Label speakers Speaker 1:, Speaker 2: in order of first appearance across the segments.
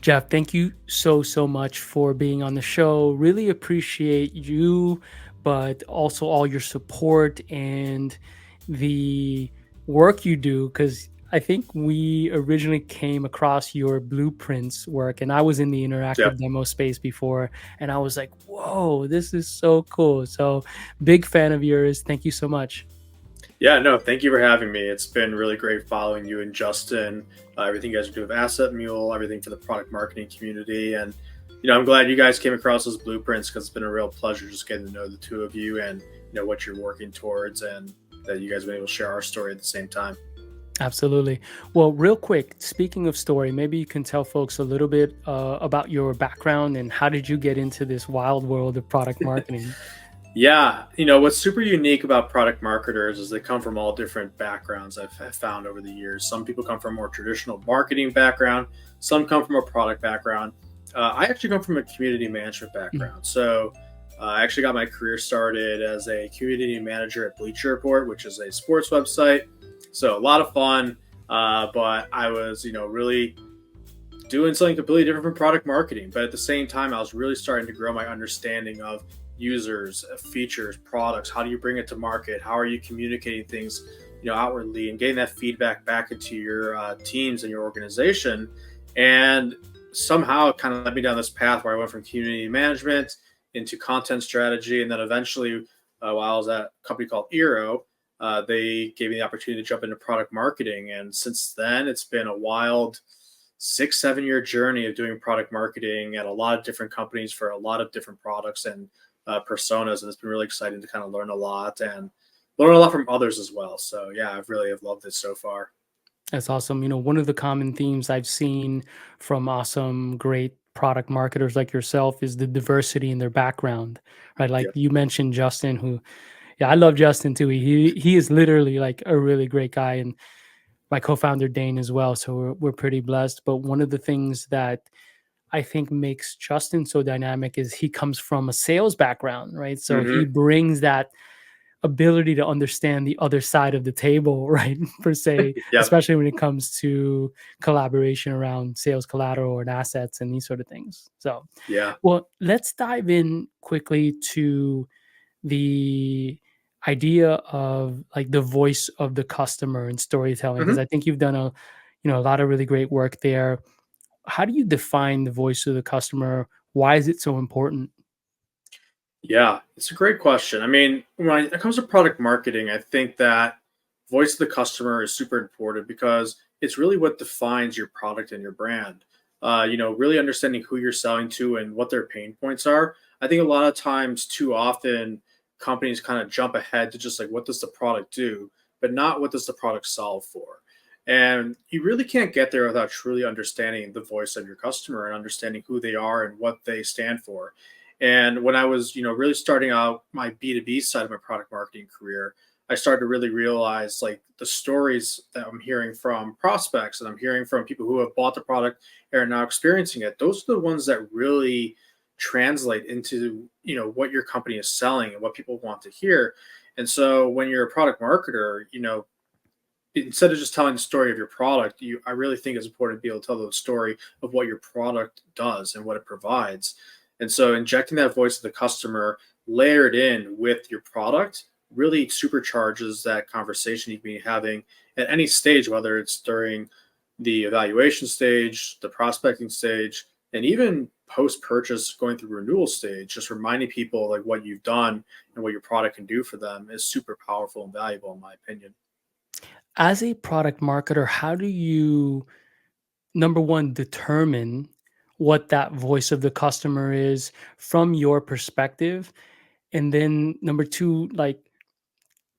Speaker 1: Jeff, thank you so much for being on the show. Really appreciate you, but also all your support and the work you do. Because I think we originally came across your blueprints work, and I was in the
Speaker 2: Yeah.
Speaker 1: interactive demo space before, and I was like, whoa, this is so cool. So, big fan of yours. Thank you so much.
Speaker 2: Yeah, no, thank you for having me. It's been really great following you and Justin, everything you guys are doing with Asset Mule, everything for the product marketing community. And, I'm glad you guys came across those blueprints because it's been a real pleasure just getting to know the two of you and, what you're working towards and that you guys have been able to share our story at the same time.
Speaker 1: Absolutely. Well, real quick, speaking of story, maybe you can tell folks a little bit about your background and how did you get into this wild world of product marketing?
Speaker 2: Yeah, what's super unique about product marketers is they come from all different backgrounds I've found over the years. Some people come from a more traditional marketing background, some come from a product background. I actually come from a community management
Speaker 1: Mm.
Speaker 2: background. So I actually got my career started as a community manager at Bleacher Report, which is a sports website. So a lot of fun, but I was, really doing something completely different from product marketing. But at the same time, I was really starting to grow my understanding of users, features, products. How do you bring it to market? How are you communicating things, outwardly and getting that feedback back into your teams and your organization? And somehow it kind of led me down this path where I went from community management into content strategy. And then eventually, while I was at a company called Eero, they gave me the opportunity to jump into product marketing. And since then, it's been a wild 6 7 year journey of doing product marketing at a lot of different companies for a lot of different products and personas, and it's been really exciting to kind of learn a lot and learn a lot from others as well. So yeah, I've really have loved it so far.
Speaker 1: That's awesome. One of the common themes I've seen from awesome, great product marketers like yourself is the diversity in their background, right? Like
Speaker 2: Yeah.
Speaker 1: you mentioned Justin, who, yeah, I love Justin too. He is literally like a really great guy, and my co-founder Dane as well. So we're pretty blessed. But one of the things that I think makes Justin so dynamic is he comes from a sales background, right? So he
Speaker 2: Hmm.
Speaker 1: brings that ability to understand the other side of the table, right? Per se,
Speaker 2: Yep.
Speaker 1: especially when it comes to collaboration around sales collateral and assets and these sort of things. So,
Speaker 2: Yeah.
Speaker 1: well, let's dive in quickly to the idea of like the voice of the customer and storytelling because
Speaker 2: Hmm.
Speaker 1: I think you've done a lot of really great work there. How do you define the voice of the customer? Why is it so important?
Speaker 2: Yeah, it's a great question. I mean, when it comes to product marketing, I think that voice of the customer is super important because it's really what defines your product and your brand. Really understanding who you're selling to and what their pain points are. I think a lot of times, too often, companies kind of jump ahead to just like, what does the product do, but not what does the product solve for. And you really can't get there without truly understanding the voice of your customer and understanding who they are and what they stand for. And when I was, really starting out my B2B side of my product marketing career, I started to really realize like the stories that I'm hearing from prospects and I'm hearing from people who have bought the product and are now experiencing it. Those are the ones that really translate into, what your company is selling and what people want to hear. And so when you're a product marketer, instead of just telling the story of your product, I really think it's important to be able to tell the story of what your product does and what it provides. And so injecting that voice of the customer layered in with your product really supercharges that conversation you can be having at any stage, whether it's during the evaluation stage, the prospecting stage, and even post purchase going through renewal stage. Just reminding people like what you've done and what your product can do for them is super powerful and valuable in my opinion.
Speaker 1: As a product marketer, how do you, number one, determine what that voice of the customer is from your perspective? And then number two, like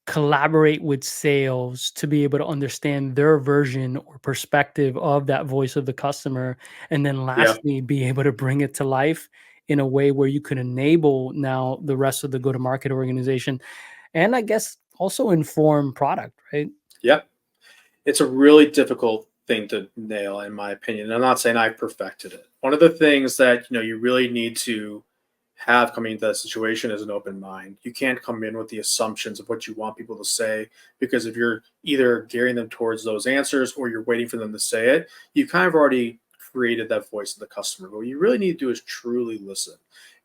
Speaker 1: collaborate with sales to be able to understand their version or perspective of that voice of the customer. And then
Speaker 2: Yeah.
Speaker 1: lastly, be able to bring it to life in a way where you can enable now the rest of the go to market organization. And I guess also inform product, right?
Speaker 2: Yeah. It's a really difficult thing to nail, in my opinion. And I'm not saying I perfected it. One of the things that you really need to have coming into that situation is an open mind. You can't come in with the assumptions of what you want people to say because if you're either gearing them towards those answers or you're waiting for them to say it, you kind of already created that voice of the customer. What you really need to do is truly listen.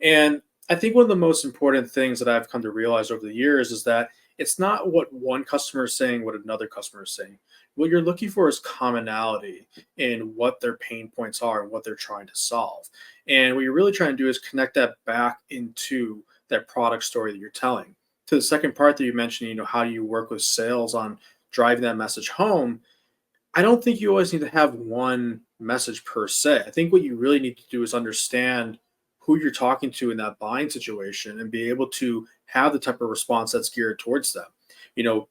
Speaker 2: And I think one of the most important things that I've come to realize over the years is that it's not what one customer is saying, what another customer is saying. What you're looking for is commonality in what their pain points are and what they're trying to solve. And what you're really trying to do is connect that back into that product story that you're telling. To the second part that you mentioned, how do you work with sales on driving that message home? I don't think you always need to have one message per se. I think what you really need to do is understand who you're talking to in that buying situation and be able to have the type of response that's geared towards them.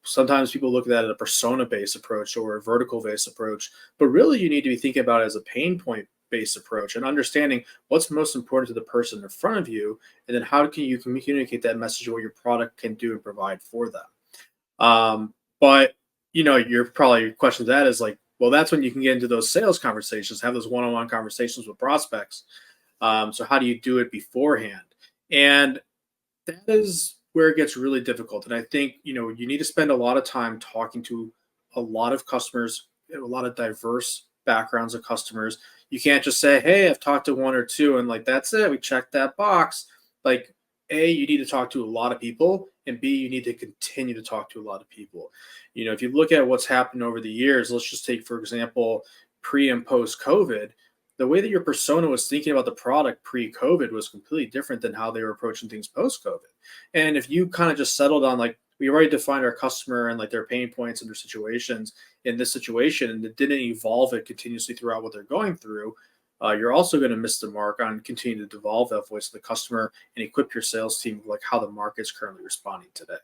Speaker 2: Sometimes people look at that as a persona based approach or a vertical based approach, but really you need to be thinking about it as a pain point based approach and understanding what's most important to the person in front of you. And then how can you communicate that message of what your product can do and provide for them. But your question to that is like, well, that's when you can get into those sales conversations, have those one-on-one conversations with prospects. So how do you do it beforehand? And that is where it gets really difficult. And I think, you need to spend a lot of time talking to a lot of customers, a lot of diverse backgrounds of customers. You can't just say, hey, I've talked to one or two and like, that's it. We checked that box. Like, A, you need to talk to a lot of people, and B, you need to continue to talk to a lot of people. If you look at what's happened over the years, let's just take, for example, pre and post COVID, the way that your persona was thinking about the product pre COVID was completely different than how they were approaching things post COVID. And if you kind of just settled on like, we already defined our customer and like their pain points and their situations in this situation, and it didn't evolve it continuously throughout what they're going through, you're also going to miss the mark on continuing to devolve that voice of the customer and equip your sales team with like how the market's currently responding today.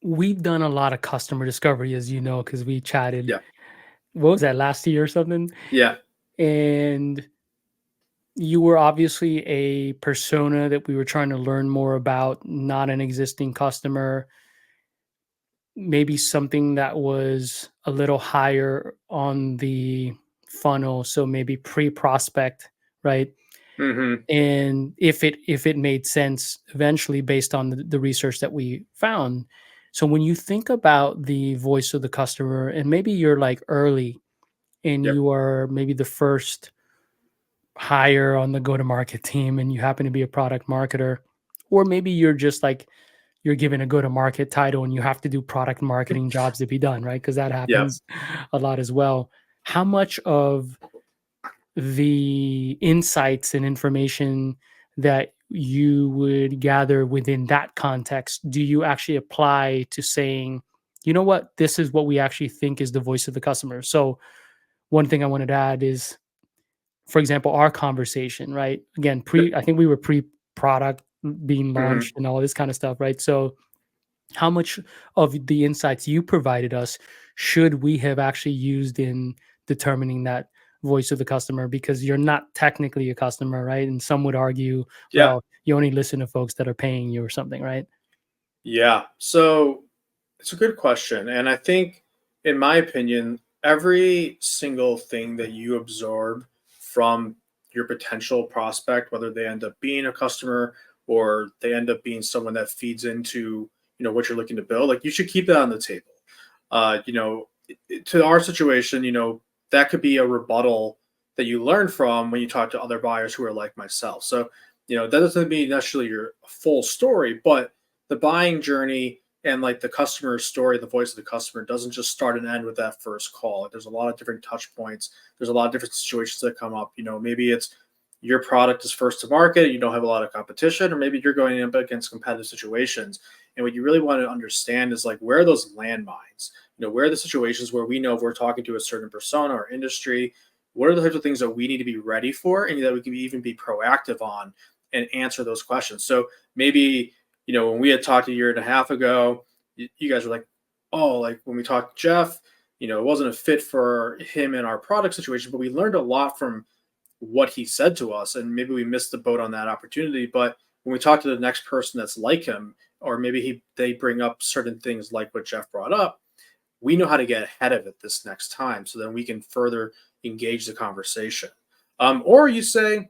Speaker 1: We've done a lot of customer discovery, as you know, because we chatted.
Speaker 2: Yeah.
Speaker 1: What was that, last year or something?
Speaker 2: Yeah.
Speaker 1: And you were obviously a persona that we were trying to learn more about, not an existing customer, maybe something that was a little higher on the funnel, so maybe pre-prospect, right?
Speaker 2: Hmm.
Speaker 1: And if it made sense eventually based on the research that we found. So when you think about the voice of the customer, and maybe you're like early and
Speaker 2: Yep.
Speaker 1: you are maybe the first hire on the go to market team and you happen to be a product marketer, or maybe you're just like you're given a go to market title and you have to do product marketing jobs to be done, right? Because that
Speaker 2: Yep.
Speaker 1: happens a lot as well. How much of the insights and information that you would gather within that context do you actually apply to saying, you know what, this is what we actually think is the voice of the customer? So one thing I wanted to add is, for example, our conversation, right? Again, I think we were pre-product being
Speaker 2: Hmm.
Speaker 1: launched and all this kind of stuff, right? So how much of the insights you provided us should we have actually used in determining that voice of the customer? Because you're not technically a customer, right? And some would argue,
Speaker 2: Yeah.
Speaker 1: well, you only listen to folks that are paying you or something, right?
Speaker 2: Yeah. So it's a good question. And I think, in my opinion, every single thing that you absorb from your potential prospect, whether they end up being a customer or they end up being someone that feeds into, what you're looking to build, like you should keep that on the table. To our situation, that could be a rebuttal that you learn from when you talk to other buyers who are like myself. So, that doesn't mean necessarily your full story, but the buying journey and like the customer story, the voice of the customer doesn't just start and end with that first call. Like, there's a lot of different touch points. There's a lot of different situations that come up. Maybe it's your product is first to market, you don't have a lot of competition, or maybe you're going up against competitive situations. And what you really want to understand is like, where are those landmines? Where are the situations where we know if we're talking to a certain persona or industry, what are the types of things that we need to be ready for and that we can even be proactive on and answer those questions. So maybe, when we had talked a year and a half ago, you guys were like, oh, like when we talked to Jeff, it wasn't a fit for him in our product situation, but we learned a lot from what he said to us. And maybe we missed the boat on that opportunity. But when we talk to the next person that's like him, or maybe they bring up certain things like what Jeff brought up, we know how to get ahead of it this next time. So then we can further engage the conversation. Or you say,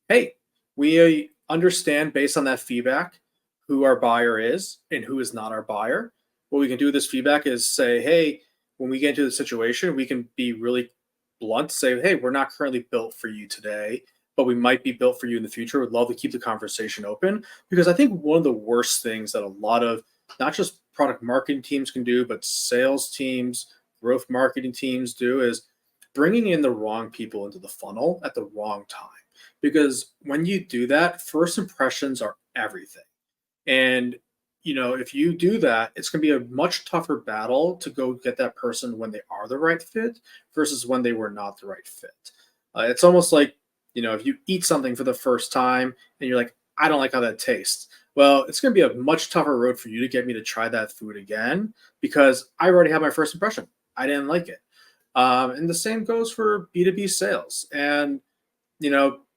Speaker 2: hey, we understand based on that feedback who our buyer is and who is not our buyer. What we can do with this feedback is say, hey, when we get into the situation, we can be really blunt, say, hey, we're not currently built for you today, but we might be built for you in the future. Would love to keep the conversation open, because I think one of the worst things that a lot of not just product marketing teams can do, but sales teams, growth marketing teams do is bringing in the wrong people into the funnel at the wrong time. Because when you do that, first impressions are everything. And if you do that, it's going to be a much tougher battle to go get that person when they are the right fit versus when they were not the right fit. It's almost like, if you eat something for the first time and you're like, I don't like how that tastes. Well, it's going to be a much tougher road for you to get me to try that food again because I already had my first impression. I didn't like it. And the same goes for B2B sales. And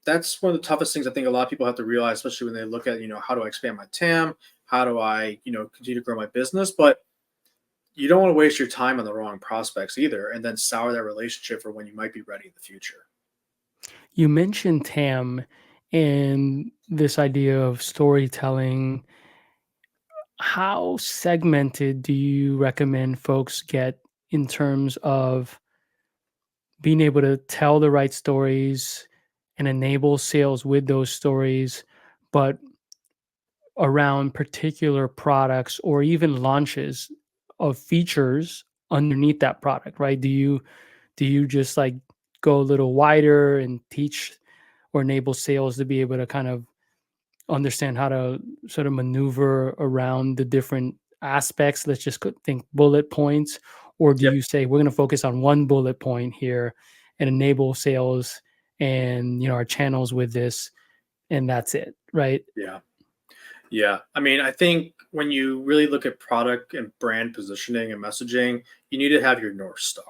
Speaker 2: that's one of the toughest things I think a lot of people have to realize, especially when they look at, how do I expand my TAM? How do I, continue to grow my business? But you don't want to waste your time on the wrong prospects either, and then sour that relationship for when you might be ready in the future.
Speaker 1: You mentioned TAM and this idea of storytelling. How segmented do you recommend folks get in terms of being able to tell the right stories and enable sales with those stories, but around particular products or even launches of features underneath that product, right? Do you just like go a little wider and teach or enable sales to be able to kind of understand how to sort of maneuver around the different aspects? Let's just think bullet points. Or do
Speaker 2: Yep.
Speaker 1: you say we're going to focus on one bullet point here and enable sales and our channels with this, and that's it, right?
Speaker 2: Yeah. Yeah. I mean, I think when you really look at product and brand positioning and messaging, you need to have your North Star.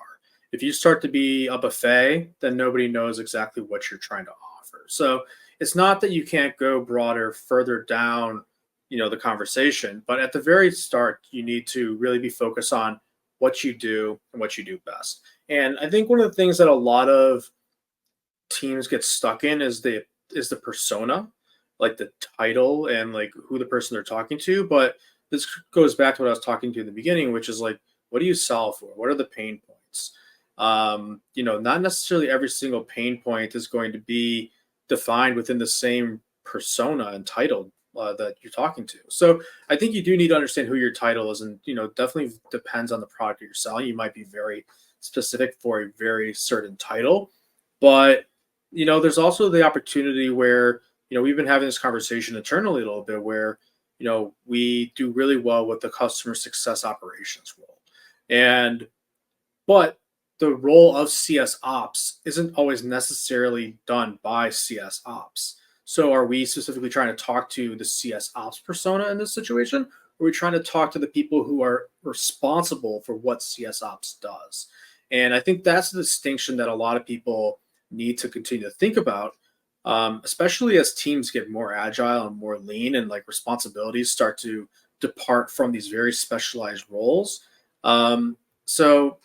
Speaker 2: If you start to be a buffet, then nobody knows exactly what you're trying to offer. So it's not that you can't go broader further down, the conversation, but at the very start, you need to really be focused on what you do and what you do best. And I think one of the things that a lot of teams get stuck in is the persona, like the title and like who the person they're talking to. But this goes back to what I was talking to in the beginning, which is like, what do you solve for? What are the pain points? Not necessarily every single pain point is going to be defined within the same persona and title that you're talking to. So I think you do need to understand who your title is, and definitely depends on the product that you're selling. You might be very specific for a very certain title, but there's also the opportunity where we've been having this conversation internally a little bit where we do really well with the customer success operations role, and but the role of CS ops isn't always necessarily done by CS ops. So are we specifically trying to talk to the CS ops persona in this situation? Or are we trying to talk to the people who are responsible for what CS ops does? And I think that's the distinction that a lot of people need to continue to think about, especially as teams get more agile and more lean, and like responsibilities start to depart from these very specialized roles. So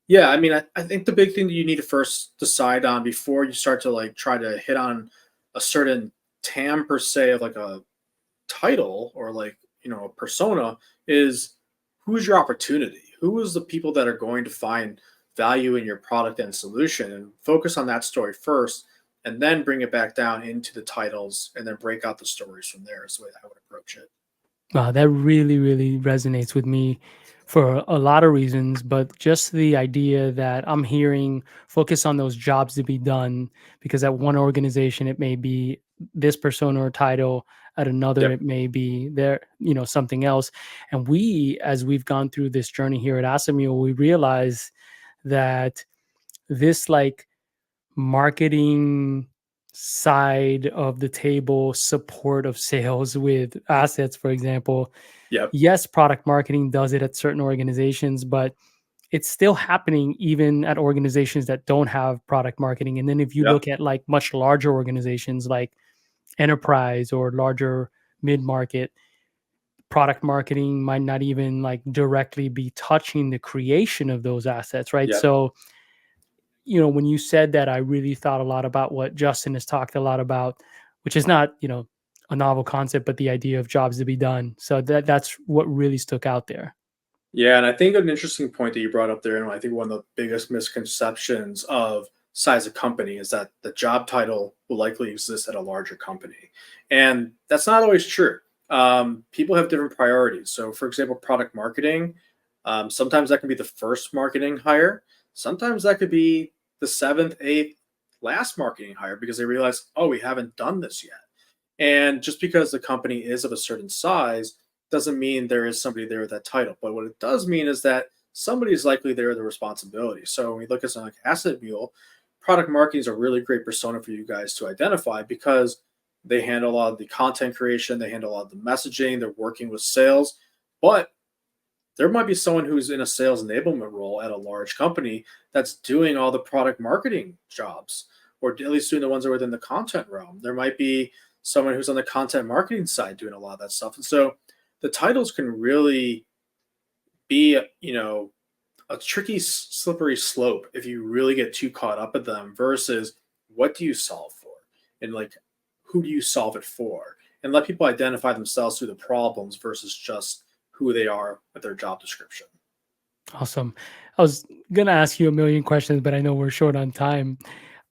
Speaker 2: yeah, I mean, I think the big thing that you need to first decide on before you start to like try to hit on a certain TAM per se of like a title or like, a persona is, who's your opportunity? Who is the people that are going to find value in your product and solution, and focus on that story first, and then bring it back down into the titles and then break out the stories from there is the way I would approach it.
Speaker 1: Wow, that really, really resonates with me for a lot of reasons, but just the idea that I'm hearing focus on those jobs to be done, because at one organization it may be this persona or title, at another
Speaker 2: Yep.
Speaker 1: it may be there, something else. And we, as we've gone through this journey here at Asamil, we realize that this like marketing side of the table support of sales with assets, for example.
Speaker 2: Yep.
Speaker 1: Yes, product marketing does it at certain organizations, but it's still happening even at organizations that don't have product marketing. And then if you
Speaker 2: Yep.
Speaker 1: look at like much larger organizations like enterprise or larger mid-market, product marketing might not even like directly be touching the creation of those assets, right?
Speaker 2: Yep.
Speaker 1: So when you said that, I really thought a lot about what Justin has talked a lot about, which is not, a novel concept, but the idea of jobs to be done. So that's what really stuck out there.
Speaker 2: Yeah, and I think an interesting point that you brought up there, and I think one of the biggest misconceptions of size of company is that the job title will likely exist at a larger company. And that's not always true. People have different priorities. So, for example, product marketing, sometimes that can be the first marketing hire, sometimes that could be the seventh, eighth, last marketing hire because they realize, oh, we haven't done this yet. And just because the company is of a certain size doesn't mean there is somebody there with that title. But what it does mean is that somebody is likely there with the responsibility. So when we look at something like Asset Mule, product marketing is a really great persona for you guys to identify because they handle a lot of the content creation, they handle a lot of the messaging, they're working with sales. But there might be someone who's in a sales enablement role at a large company that's doing all the product marketing jobs, or at least doing the ones that are within the content realm. There might be someone who's on the content marketing side doing a lot of that stuff. And so the titles can really be, a tricky, slippery slope if you really get too caught up with them versus what do you solve for? And like, who do you solve it for? And let people identify themselves through the problems versus just who they are with their job description.
Speaker 1: Awesome. I was going to ask you a million questions, but I know we're short on time.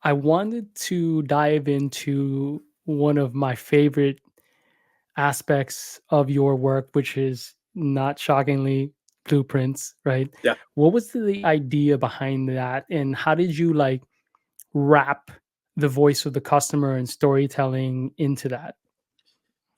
Speaker 1: I wanted to dive into one of my favorite aspects of your work, which is not shockingly blueprints, right?
Speaker 2: Yeah.
Speaker 1: What was the idea behind that? And how did you like wrap the voice of the customer and storytelling into that?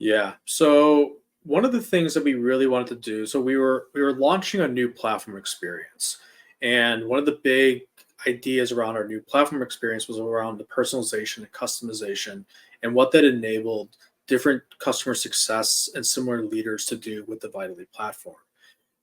Speaker 2: Yeah. So one of the things that we really wanted to do, so we were launching a new platform experience. And one of the big ideas around our new platform experience was around the personalization and customization and what that enabled different customer success and similar leaders to do with the Vitally platform.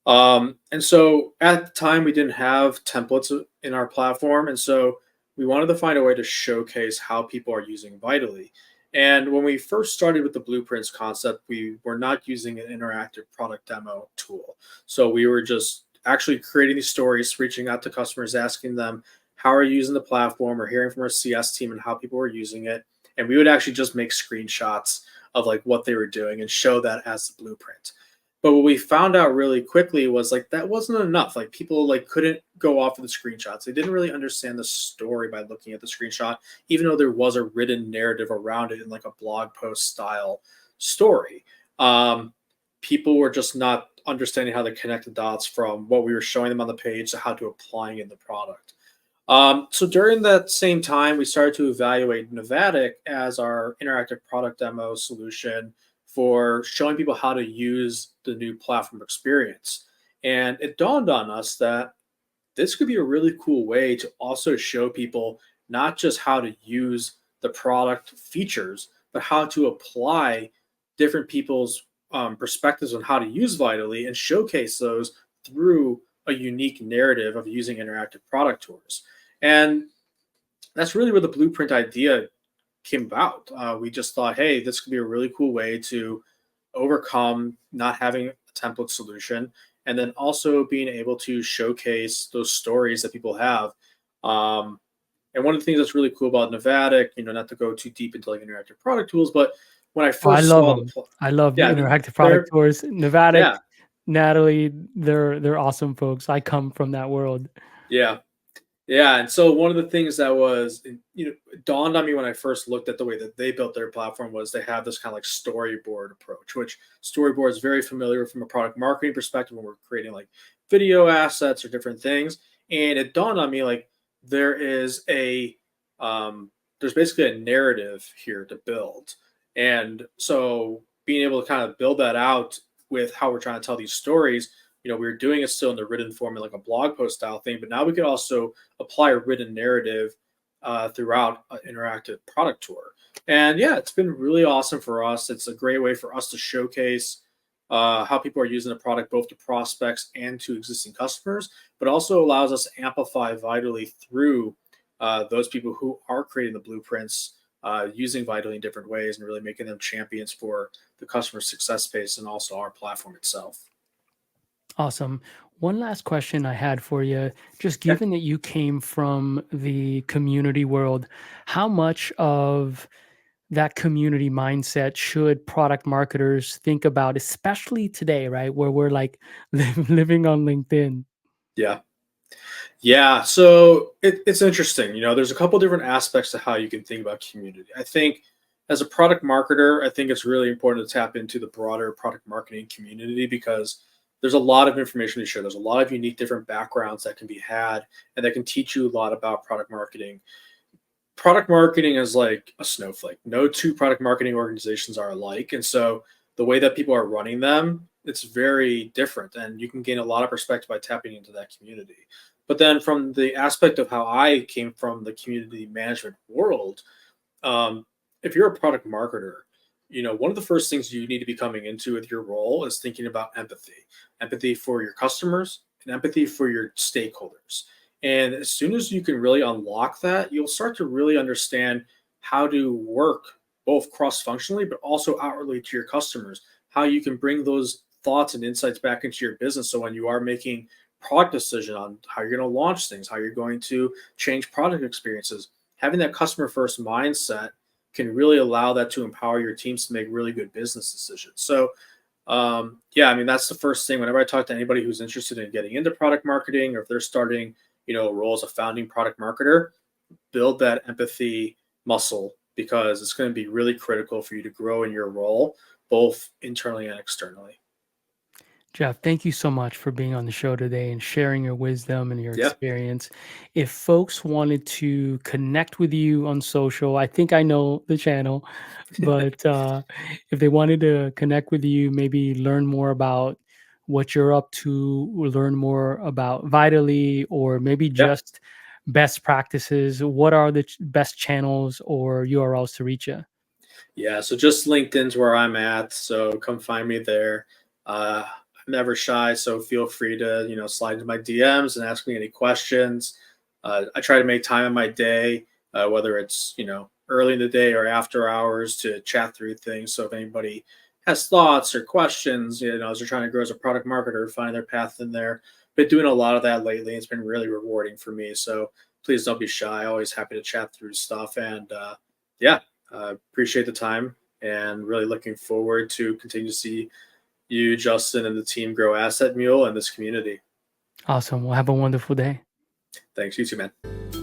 Speaker 2: And so at the time, we didn't have templates in our platform. And so we wanted to find a way to showcase how people are using Vitally. And when we first started with the blueprints concept, we were not using an interactive product demo tool. So we were just actually creating these stories, reaching out to customers, asking them how are you using the platform, or hearing from our CS team and how people were using it. And we would actually just make screenshots of like what they were doing and show that as the blueprint. But what we found out really quickly was like that wasn't enough. Like people like couldn't go off of the screenshots. They didn't really understand the story by looking at the screenshot, even though there was a written narrative around it in like a blog post style story. Um, People were just not understanding how to connect the dots from what we were showing them on the page to how to applying in the product. So during that same time, we started to evaluate Novatic as our interactive product demo solution for showing people how to use the new platform experience. And it dawned on us that this could be a really cool way to also show people not just how to use the product features, but how to apply different people's perspectives on how to use Vitally and showcase those through a unique narrative of using interactive product tours. And that's really where the blueprint idea came about. We just thought, hey, this could be a really cool way to overcome not having a template solution, and then also being able to showcase those stories that people have. Um, and one of the things that's really cool about Novatic, not to go too deep into like interactive product tools, but when I
Speaker 1: Oh, I
Speaker 2: first
Speaker 1: love
Speaker 2: saw the,
Speaker 1: them. I love
Speaker 2: yeah,
Speaker 1: interactive product
Speaker 2: they're,
Speaker 1: tours. Novatic,
Speaker 2: yeah,
Speaker 1: Natalie, they're awesome folks. I come from that world.
Speaker 2: yeah. Yeah, and so one of the things that was, dawned on me when I first looked at the way that they built their platform was they have this kind of like storyboard approach, which storyboard is very familiar from a product marketing perspective when we're creating like video assets or different things. And it dawned on me like there is there's basically a narrative here to build, and so being able to kind of build that out with how we're trying to tell these stories. We were doing it still in the written form in like a blog post style thing, but now we could also apply a written narrative throughout an interactive product tour. And yeah, it's been really awesome for us. It's a great way for us to showcase how people are using the product, both to prospects and to existing customers, but also allows us to amplify Vitally through those people who are creating the blueprints, using Vitally in different ways and really making them champions for the customer success space and also our platform itself.
Speaker 1: Awesome. One last question I had for you. Just
Speaker 2: Yeah.
Speaker 1: given that you came from the community world, how much of that community mindset should product marketers think about, especially today, right? Where we're like living on LinkedIn.
Speaker 2: Yeah. Yeah, so it's interesting. There's a couple different aspects to how you can think about community. I think as a product marketer, I think it's really important to tap into the broader product marketing community because there's a lot of information to share. There's a lot of unique different backgrounds that can be had and that can teach you a lot about product marketing. Product marketing is like a snowflake. No two product marketing organizations are alike. And so the way that people are running them, it's very different. And you can gain a lot of perspective by tapping into that community. But then from the aspect of how I came from the community management world, um, if you're a product marketer, one of the first things you need to be coming into with your role is thinking about empathy for your customers and empathy for your stakeholders. And as soon as you can really unlock that, you'll start to really understand how to work both cross functionally, but also outwardly to your customers, how you can bring those thoughts and insights back into your business. So when you are making product decision on how you're going to launch things, how you're going to change product experiences, having that customer first mindset can really allow that to empower your teams to make really good business decisions. So, yeah, I mean, that's the first thing. Whenever I talk to anybody who's interested in getting into product marketing, or if they're starting, a role as a founding product marketer, build that empathy muscle because it's going to be really critical for you to grow in your role, both internally and externally.
Speaker 1: Jeff, thank you so much for being on the show today and sharing your wisdom and your
Speaker 2: Yeah.
Speaker 1: experience. If folks wanted to connect with you on social, I think I know the channel, but if they wanted to connect with you, maybe learn more about what you're up to, or learn more about Vitally, or maybe
Speaker 2: Yeah.
Speaker 1: just best practices, what are the best channels or URLs to reach you?
Speaker 2: Yeah, so just LinkedIn's where I'm at. So come find me there. I'm never shy, so feel free to slide into my DMs and ask me any questions. I try to make time in my day, whether it's early in the day or after hours, to chat through things. So if anybody has thoughts or questions, as they're trying to grow as a product marketer, find their path in there. Been doing a lot of that lately. It's been really rewarding for me. So please don't be shy. Always happy to chat through stuff. And yeah, appreciate the time and really looking forward to continue to see you, Justin, and the team grow Asset Mule and this community.
Speaker 1: Awesome. Well, have a wonderful day.
Speaker 2: Thanks. You too, man.